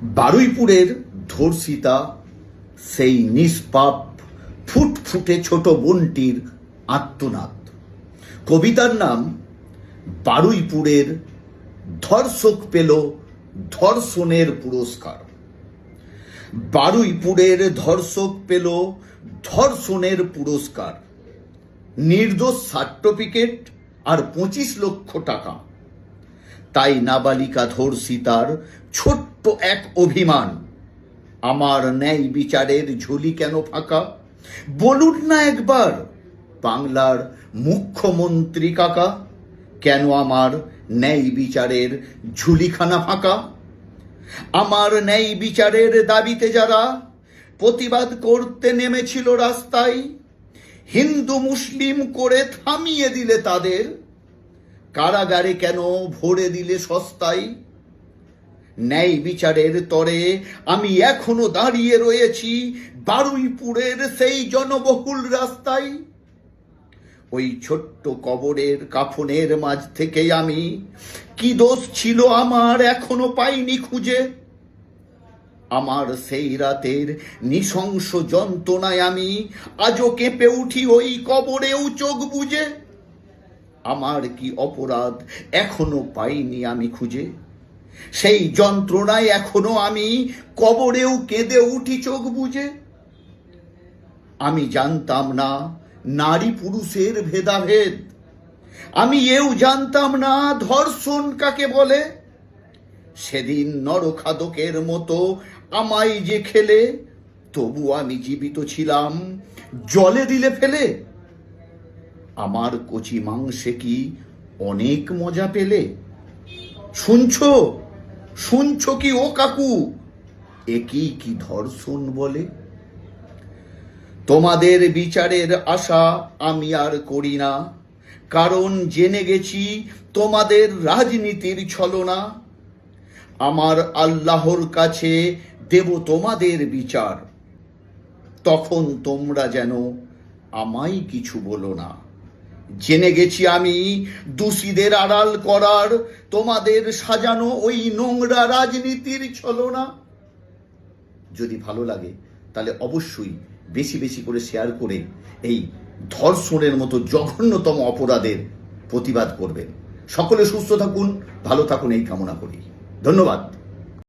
বারুইপুরের ধর্ষিতা সেই নিষ্পাপ ফুটফুটে ছোট বোনটির আত্মনাদ। কবিতার নাম বারুইপুরের ধর্ষক পেল ধর্ষণের পুরস্কার। বারুইপুরের ধর্ষক পেল ধর্ষণের পুরস্কার, নির্দোষ সার্টিফিকেট আর 25 লক্ষ টাকা। তাই নাবালিকা ধর্ষিতার ছোট্ট এক অভিমান, আমার ন্যায় বিচারের ঝুলি কেন ফাঁকা? বলুন না একবার বাংলার মুখ্যমন্ত্রী কাকা, কেন আমার ন্যায় বিচারের ঝুলিখানা ফাঁকা? আমার ন্যায় বিচারের দাবিতে যারা প্রতিবাদ করতে নেমেছিল রাস্তায়, হিন্দু মুসলিম করে থামিয়ে দিলে তাদের, কারাগারে কেন ভরে দিলে সস্তায়? ন্যায় বিচারের তরে আমি এখনো দাঁড়িয়ে রয়েছি বারুইপুরের সেই জনবহুল রাস্তায়। ওই ছোট্ট কবরের কাফনের মাঝ থেকে আমি, কি দোষ ছিল আমার এখনো পাইনি খুঁজে। আমার সেই রাতের নৃশংস যন্ত্রণায় আমি আজও কেঁপে উঠি ওই কবরেও চোখ বুজে। আমার কি অপরাধ এখনো পাইনি আমি খুঁজে, সেই যন্ত্রণায় এখনো আমি কবরেও কেঁদে উঠি চোখ বুজে। আমি জানতাম না নারী পুরুষের ভেদাভেদ, আমি এও জানতাম না ধর্ষণ কাকে বলে। সেদিন নরখাদকের মতো আমায় যে খেলে, তবু আমি জীবিত ছিলাম জলে দিলে ফেলে। আমার কচি মাংসে কি অনেক মজা পেলে? শুনছো কি ও কাকু, একই কি ধর্ষণ বলে? তোমাদের বিচারের আশা আমি আর করি না, কারণ জেনে গেছি তোমাদের রাজনীতির ছলনা। আমার আল্লাহর কাছে দেব তোমাদের বিচার, তখন তোমরা যেন আমায় কিছু বলো না। জেনে গেছি আমি দোষীদের আড়াল করার তোমাদের সাজানো ওই নোংরা রাজনীতির ছলনা। যদি ভালো লাগে তাহলে অবশ্যই বেশি বেশি করে শেয়ার করে এই ধর্ষণের মতো জঘন্যতম অপরাধের প্রতিবাদ করবেন। সকলে সুস্থ থাকুন, ভালো থাকুন এই কামনা করি। ধন্যবাদ।